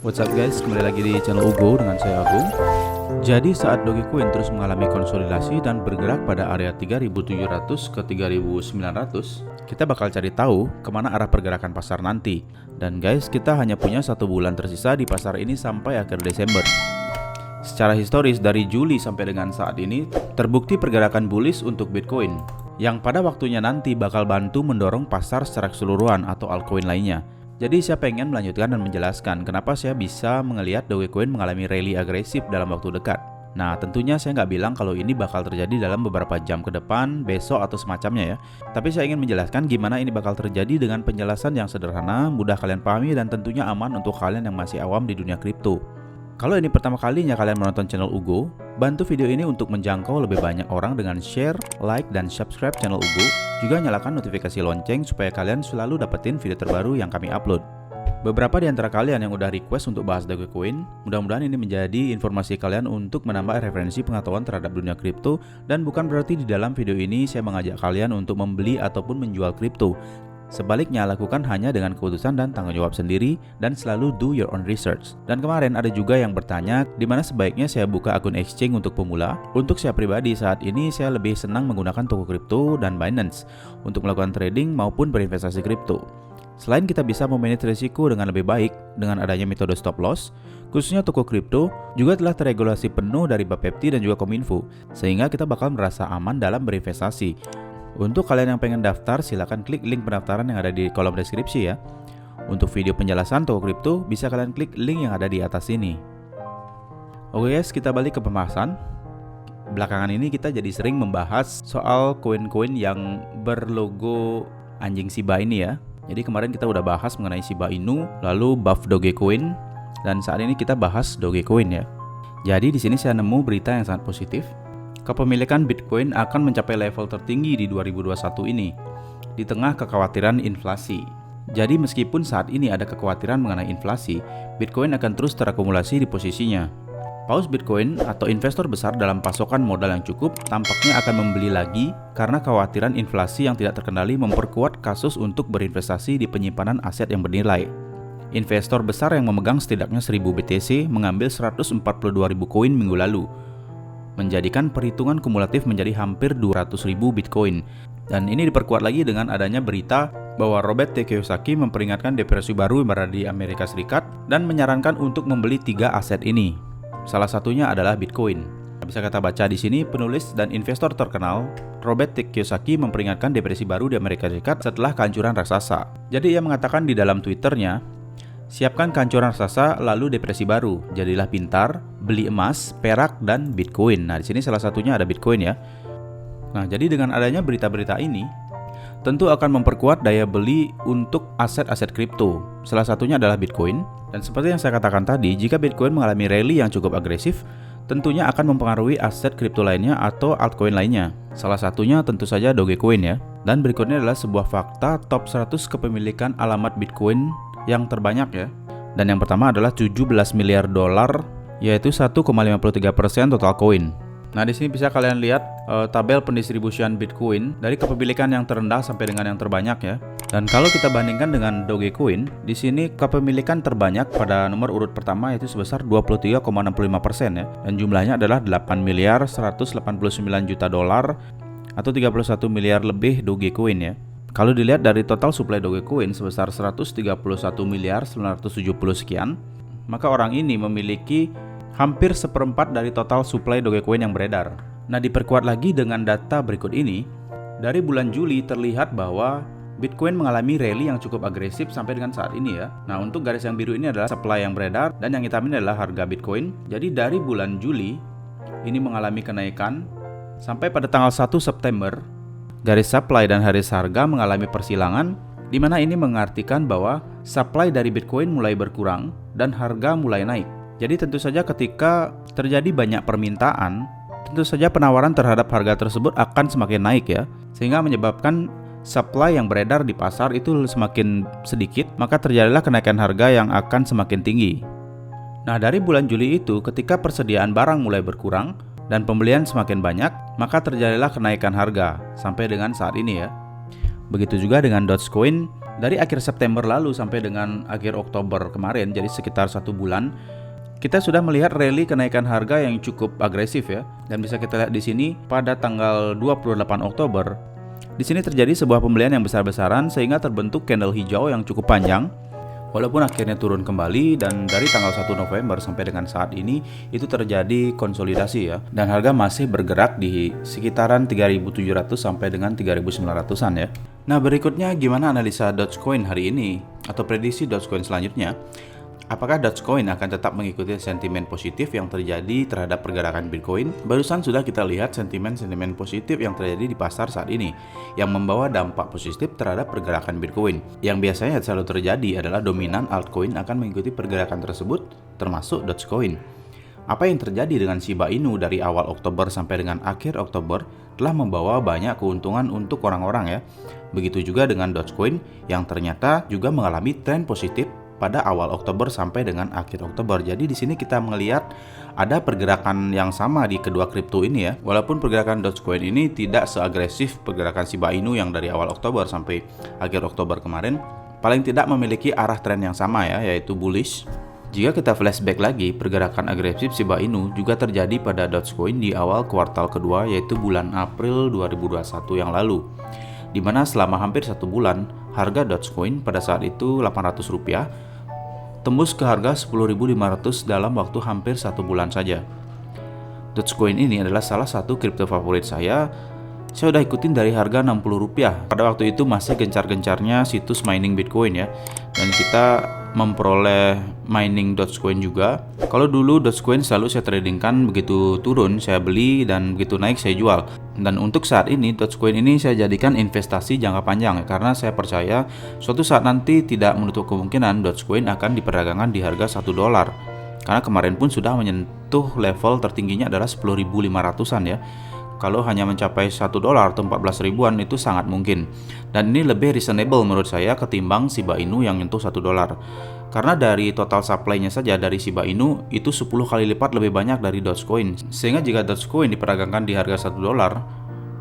What's up guys, kembali lagi di channel Ugo dengan saya Agung. Jadi saat Dogecoin terus mengalami konsolidasi dan bergerak pada area 3.700 ke 3.900, kita bakal cari tahu kemana arah pergerakan pasar nanti. Dan guys, kita hanya punya 1 bulan tersisa di pasar ini sampai akhir Desember. Secara historis dari Juli sampai dengan saat ini, terbukti pergerakan bullish untuk Bitcoin, yang pada waktunya nanti bakal bantu mendorong pasar secara keseluruhan atau altcoin lainnya. Jadi saya pengen melanjutkan dan menjelaskan kenapa saya bisa melihat Dogecoin mengalami rally agresif dalam waktu dekat. Nah, tentunya saya nggak bilang kalau ini bakal terjadi dalam beberapa jam ke depan, besok atau semacamnya ya. Tapi saya ingin menjelaskan gimana ini bakal terjadi dengan penjelasan yang sederhana, mudah kalian pahami dan tentunya aman untuk kalian yang masih awam di dunia kripto. Kalau ini pertama kalinya kalian menonton channel Ugo, bantu video ini untuk menjangkau lebih banyak orang dengan share, like, dan subscribe channel Ugo. Juga nyalakan notifikasi lonceng supaya kalian selalu dapetin video terbaru yang kami upload. Beberapa di antara kalian yang udah request untuk bahas Dogecoin, mudah-mudahan ini menjadi informasi kalian untuk menambah referensi pengetahuan terhadap dunia kripto, dan bukan berarti di dalam video ini saya mengajak kalian untuk membeli ataupun menjual kripto. Sebaliknya, lakukan hanya dengan keputusan dan tanggung jawab sendiri dan selalu do your own research. Dan kemarin ada juga yang bertanya di mana sebaiknya saya buka akun exchange untuk pemula. Untuk saya pribadi saat ini saya lebih senang menggunakan toko kripto dan Binance untuk melakukan trading maupun berinvestasi kripto. Selain kita bisa memanage risiko dengan lebih baik dengan adanya metode stop loss, khususnya toko kripto juga telah terregulasi penuh dari Bapepti dan juga Kominfo, sehingga kita bakal merasa aman dalam berinvestasi. Untuk kalian yang pengen daftar, silahkan klik link pendaftaran yang ada di kolom deskripsi ya. Untuk video penjelasan toko kripto, bisa kalian klik link yang ada di atas ini. Oke guys, kita balik ke pembahasan. Belakangan ini kita jadi sering membahas soal koin-koin yang berlogo anjing Shiba ini ya. Jadi kemarin kita udah bahas mengenai Shiba Inu, lalu buff Dogecoin, dan saat ini kita bahas Dogecoin ya. Jadi di sini saya nemu berita yang sangat positif. Kepemilikan Bitcoin akan mencapai level tertinggi di 2021 ini, di tengah kekhawatiran inflasi. Jadi meskipun saat ini ada kekhawatiran mengenai inflasi, Bitcoin akan terus terakumulasi di posisinya. Paus Bitcoin atau investor besar dalam pasokan modal yang cukup tampaknya akan membeli lagi karena kekhawatiran inflasi yang tidak terkendali memperkuat kasus untuk berinvestasi di penyimpanan aset yang bernilai. Investor besar yang memegang setidaknya 1000 BTC mengambil 142.000 koin minggu lalu, menjadikan perhitungan kumulatif menjadi hampir 200.000 Bitcoin. Dan ini diperkuat lagi dengan adanya berita bahwa Robert T. Kiyosaki memperingatkan depresi baru yang berada di Amerika Serikat dan menyarankan untuk membeli 3 aset ini. Salah satunya adalah Bitcoin. Bisa kita baca di sini, penulis dan investor terkenal Robert T. Kiyosaki memperingatkan depresi baru di Amerika Serikat setelah kehancuran raksasa. Jadi ia mengatakan di dalam Twitternya, siapkan kehancuran raksasa lalu depresi baru. Jadilah pintar, beli emas, perak, dan Bitcoin. Nah, di sini salah satunya ada Bitcoin ya. Nah, jadi dengan adanya berita-berita ini, tentu akan memperkuat daya beli untuk aset-aset kripto. Salah satunya adalah Bitcoin. Dan seperti yang saya katakan tadi, jika Bitcoin mengalami rally yang cukup agresif, tentunya akan mempengaruhi aset kripto lainnya atau altcoin lainnya. Salah satunya tentu saja Dogecoin ya. Dan berikutnya adalah sebuah fakta top 100 kepemilikan alamat Bitcoin yang terbanyak ya. Dan yang pertama adalah 17 miliar dolar, yaitu 1,53% total koin. Nah, di sini bisa kalian lihat tabel pendistribusian Bitcoin dari kepemilikan yang terendah sampai dengan yang terbanyak ya. Dan kalau kita bandingkan dengan Dogecoin, di sini kepemilikan terbanyak pada nomor urut pertama yaitu sebesar 23,65% ya. Dan jumlahnya adalah 8 miliar 189 juta dolar atau 31 miliar lebih Dogecoin ya. Kalau dilihat dari total supply Dogecoin sebesar 131 miliar 970 sekian, maka orang ini memiliki hampir seperempat dari total supply Dogecoin yang beredar. Nah, diperkuat lagi dengan data berikut ini. Dari bulan Juli terlihat bahwa Bitcoin mengalami rally yang cukup agresif sampai dengan saat ini ya. Nah, untuk garis yang biru ini adalah supply yang beredar dan yang hitam ini adalah harga Bitcoin. Jadi dari bulan Juli ini mengalami kenaikan sampai pada tanggal 1 September. Garis supply dan garis harga mengalami persilangan, di mana ini mengartikan bahwa supply dari Bitcoin mulai berkurang dan harga mulai naik. Jadi tentu saja ketika terjadi banyak permintaan, tentu saja penawaran terhadap harga tersebut akan semakin naik ya, sehingga menyebabkan supply yang beredar di pasar itu semakin sedikit, maka terjadilah kenaikan harga yang akan semakin tinggi. Nah, dari bulan Juli itu ketika persediaan barang mulai berkurang dan pembelian semakin banyak, maka terjadilah kenaikan harga sampai dengan saat ini ya. Begitu juga dengan Dogecoin, dari akhir September lalu sampai dengan akhir Oktober kemarin, jadi sekitar 1 bulan, kita sudah melihat rally kenaikan harga yang cukup agresif ya. Dan bisa kita lihat di sini pada tanggal 28 Oktober, di sini terjadi sebuah pembelian yang besar-besaran sehingga terbentuk candle hijau yang cukup panjang. Walaupun akhirnya turun kembali, dan dari tanggal 1 November sampai dengan saat ini itu terjadi konsolidasi ya. Dan harga masih bergerak di sekitaran 3.700 sampai dengan 3.900-an ya. Nah, berikutnya gimana analisa Dogecoin hari ini atau prediksi Dogecoin selanjutnya? Apakah Dogecoin akan tetap mengikuti sentimen positif yang terjadi terhadap pergerakan Bitcoin? Barusan sudah kita lihat sentimen-sentimen positif yang terjadi di pasar saat ini, yang membawa dampak positif terhadap pergerakan Bitcoin. Yang biasanya selalu terjadi adalah dominan altcoin akan mengikuti pergerakan tersebut, termasuk Dogecoin. Apa yang terjadi dengan Shiba Inu dari awal Oktober sampai dengan akhir Oktober telah membawa banyak keuntungan untuk orang-orang ya. Begitu juga dengan Dogecoin yang ternyata juga mengalami tren positif pada awal Oktober sampai dengan akhir Oktober. Jadi di sini kita melihat ada pergerakan yang sama di kedua kripto ini ya. Walaupun pergerakan Dogecoin ini tidak seagresif pergerakan Shiba Inu yang dari awal Oktober sampai akhir Oktober kemarin, paling tidak memiliki arah tren yang sama ya, yaitu bullish. Jika kita flashback lagi, pergerakan agresif Shiba Inu juga terjadi pada Dogecoin di awal kuartal kedua, yaitu bulan April 2021 yang lalu, di mana selama hampir 1 bulan harga Dogecoin pada saat itu Rp800 tembus ke harga 10.500 dalam waktu hampir 1 bulan saja. Dogecoin ini adalah salah satu kripto favorit saya. Saya udah ikutin dari harga Rp60. Pada waktu itu masih gencar-gencarnya situs mining Bitcoin ya. Dan kita memperoleh mining Dogecoin juga. Kalau dulu Dogecoin selalu saya tradingkan, begitu turun saya beli dan begitu naik saya jual. Dan untuk saat ini Dogecoin ini saya jadikan investasi jangka panjang karena saya percaya suatu saat nanti tidak menutup kemungkinan Dogecoin akan diperdagangkan di harga $1. Karena kemarin pun sudah menyentuh level tertingginya adalah 10.500-an ya. Kalau hanya mencapai $1 atau 14 ribuan itu sangat mungkin. Dan ini lebih reasonable menurut saya ketimbang Shiba Inu yang nyentuh $1. Karena dari total supply-nya saja dari Shiba Inu itu 10 kali lipat lebih banyak dari Dogecoin. Sehingga jika Dogecoin diperdagangkan di harga $1,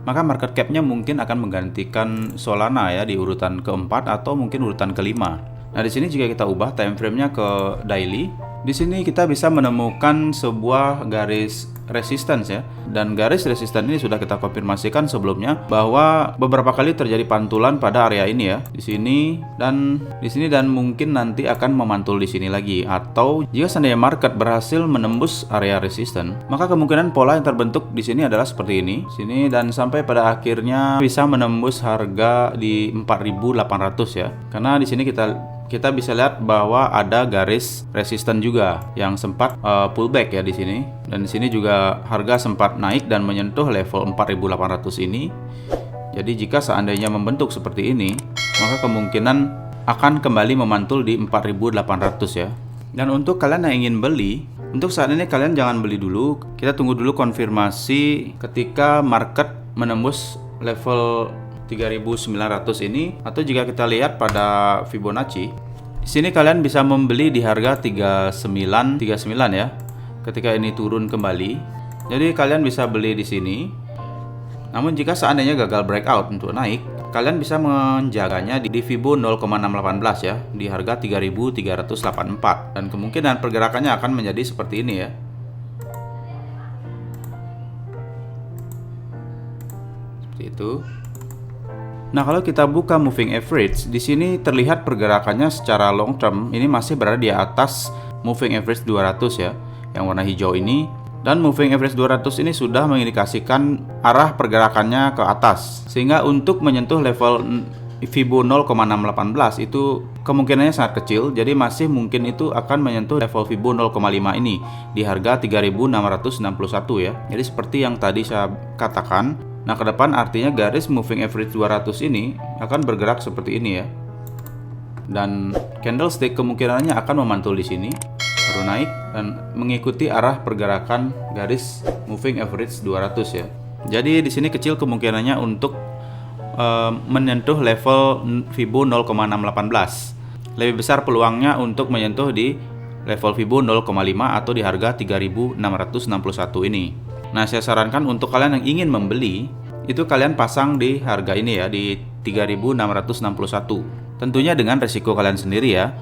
maka market cap-nya mungkin akan menggantikan Solana ya di urutan keempat atau mungkin urutan kelima. Nah, di sini jika kita ubah time frame-nya ke daily, di sini kita bisa menemukan sebuah garis resistance ya. Dan garis resistance ini sudah kita konfirmasikan sebelumnya bahwa beberapa kali terjadi pantulan pada area ini ya. Di sini dan mungkin nanti akan memantul di sini lagi. Atau jika seandainya market berhasil menembus area resistance, maka kemungkinan pola yang terbentuk di sini adalah seperti ini. Sini dan sampai pada akhirnya bisa menembus harga di 4.800 ya. Karena di sini kita bisa lihat bahwa ada garis resisten juga yang sempat pullback ya di sini. Dan di sini juga harga sempat naik dan menyentuh level 4.800 ini. Jadi jika seandainya membentuk seperti ini, maka kemungkinan akan kembali memantul di 4.800 ya. Dan untuk kalian yang ingin beli, untuk saat ini kalian jangan beli dulu. Kita tunggu dulu konfirmasi ketika market menembus level 3.900 ini, atau jika kita lihat pada Fibonacci, di sini kalian bisa membeli di harga 39 ya. Ketika ini turun kembali, jadi kalian bisa beli di sini. Namun jika seandainya gagal breakout untuk naik, kalian bisa menjaganya di Fibo 0,618 ya, di harga 3.384, dan kemungkinan pergerakannya akan menjadi seperti ini ya. Seperti itu. Nah, kalau kita buka moving average, di sini terlihat pergerakannya secara long term ini masih berada di atas moving average 200 ya, yang warna hijau ini. Dan moving average 200 ini sudah mengindikasikan arah pergerakannya ke atas. Sehingga untuk menyentuh level Fibo 0,618 itu kemungkinannya sangat kecil. Jadi masih mungkin itu akan menyentuh level Fibo 0,5 ini di harga 3.661 ya. Jadi seperti yang tadi saya katakan. Nah, ke depan artinya garis moving average 200 ini akan bergerak seperti ini ya. Dan candlestick kemungkinannya akan memantul di sini, baru naik dan mengikuti arah pergerakan garis moving average 200 ya. Jadi di sini kecil kemungkinannya untuk menyentuh level Fibo 0,618. Lebih besar peluangnya untuk menyentuh di level Fibo 0,5 atau di harga 3.661 ini. Nah, saya sarankan untuk kalian yang ingin membeli, itu kalian pasang di harga ini ya, di 3.661. Tentunya dengan resiko kalian sendiri ya,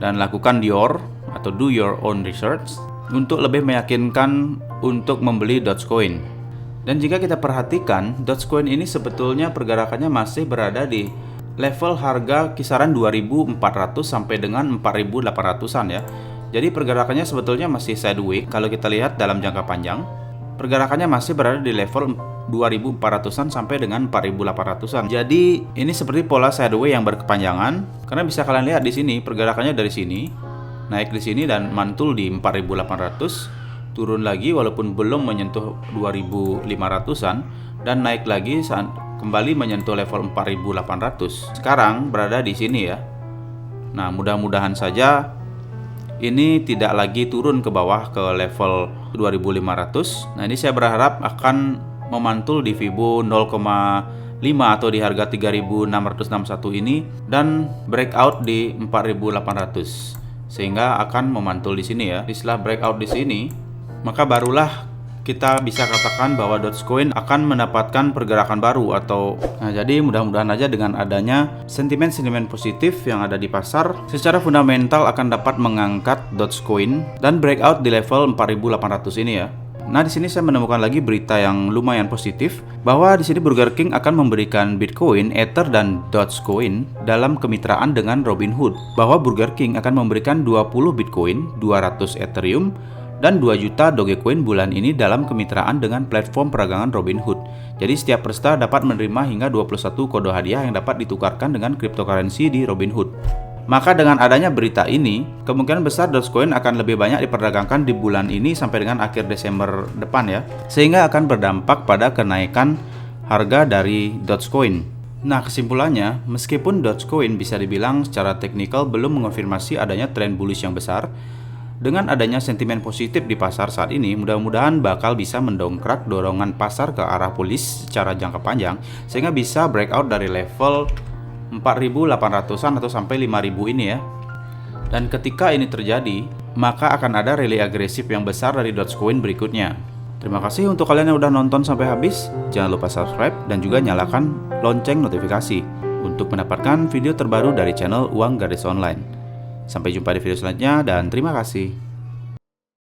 dan lakukan do your own research untuk lebih meyakinkan untuk membeli Dogecoin. Dan jika kita perhatikan, Dogecoin ini sebetulnya pergerakannya masih berada di level harga kisaran 2.400 sampai dengan 4.800-an ya. Jadi pergerakannya sebetulnya masih sideways. Kalau kita lihat dalam jangka panjang, pergerakannya masih berada di level 2.400-an sampai dengan 4.800-an. Jadi ini seperti pola sideways yang berkepanjangan. Karena bisa kalian lihat di sini pergerakannya dari sini naik di sini dan mantul di 4.800, turun lagi walaupun belum menyentuh 2.500-an dan naik lagi saat kembali menyentuh level 4.800. Sekarang berada di sini ya. Nah, mudah-mudahan saja ini tidak lagi turun ke bawah ke level 2.500. Nah, ini saya berharap akan memantul di Fibo 0,5 atau di harga 3.661 ini dan breakout di 4.800. Sehingga akan memantul di sini ya. Setelah breakout di sini, maka barulah kita bisa katakan bahwa Dogecoin akan mendapatkan pergerakan baru jadi mudah-mudahan aja dengan adanya sentimen-sentimen positif yang ada di pasar secara fundamental akan dapat mengangkat Dogecoin dan breakout di level 4.800 ini ya. Nah, di sini saya menemukan lagi berita yang lumayan positif bahwa di sini Burger King akan memberikan Bitcoin, Ether dan Dogecoin dalam kemitraan dengan Robinhood. Bahwa Burger King akan memberikan 20 Bitcoin, 200 Ethereum dan 2 juta Dogecoin bulan ini dalam kemitraan dengan platform peragangan Robinhood. Jadi setiap peserta dapat menerima hingga 21 kode hadiah yang dapat ditukarkan dengan cryptocurrency di Robinhood. Maka dengan adanya berita ini, kemungkinan besar Dogecoin akan lebih banyak diperdagangkan di bulan ini sampai dengan akhir Desember depan ya. Sehingga akan berdampak pada kenaikan harga dari Dogecoin. Nah, kesimpulannya, meskipun Dogecoin bisa dibilang secara teknikal belum mengonfirmasi adanya tren bullish yang besar, dengan adanya sentimen positif di pasar saat ini, mudah-mudahan bakal bisa mendongkrak dorongan pasar ke arah bullish secara jangka panjang, sehingga bisa breakout dari level 4.800-an atau sampai 5.000 ini ya. Dan ketika ini terjadi, maka akan ada rally agresif yang besar dari Dogecoin berikutnya. Terima kasih untuk kalian yang udah nonton sampai habis. Jangan lupa subscribe dan juga nyalakan lonceng notifikasi untuk mendapatkan video terbaru dari channel Uang Gadis Online. Sampai jumpa di video selanjutnya dan terima kasih.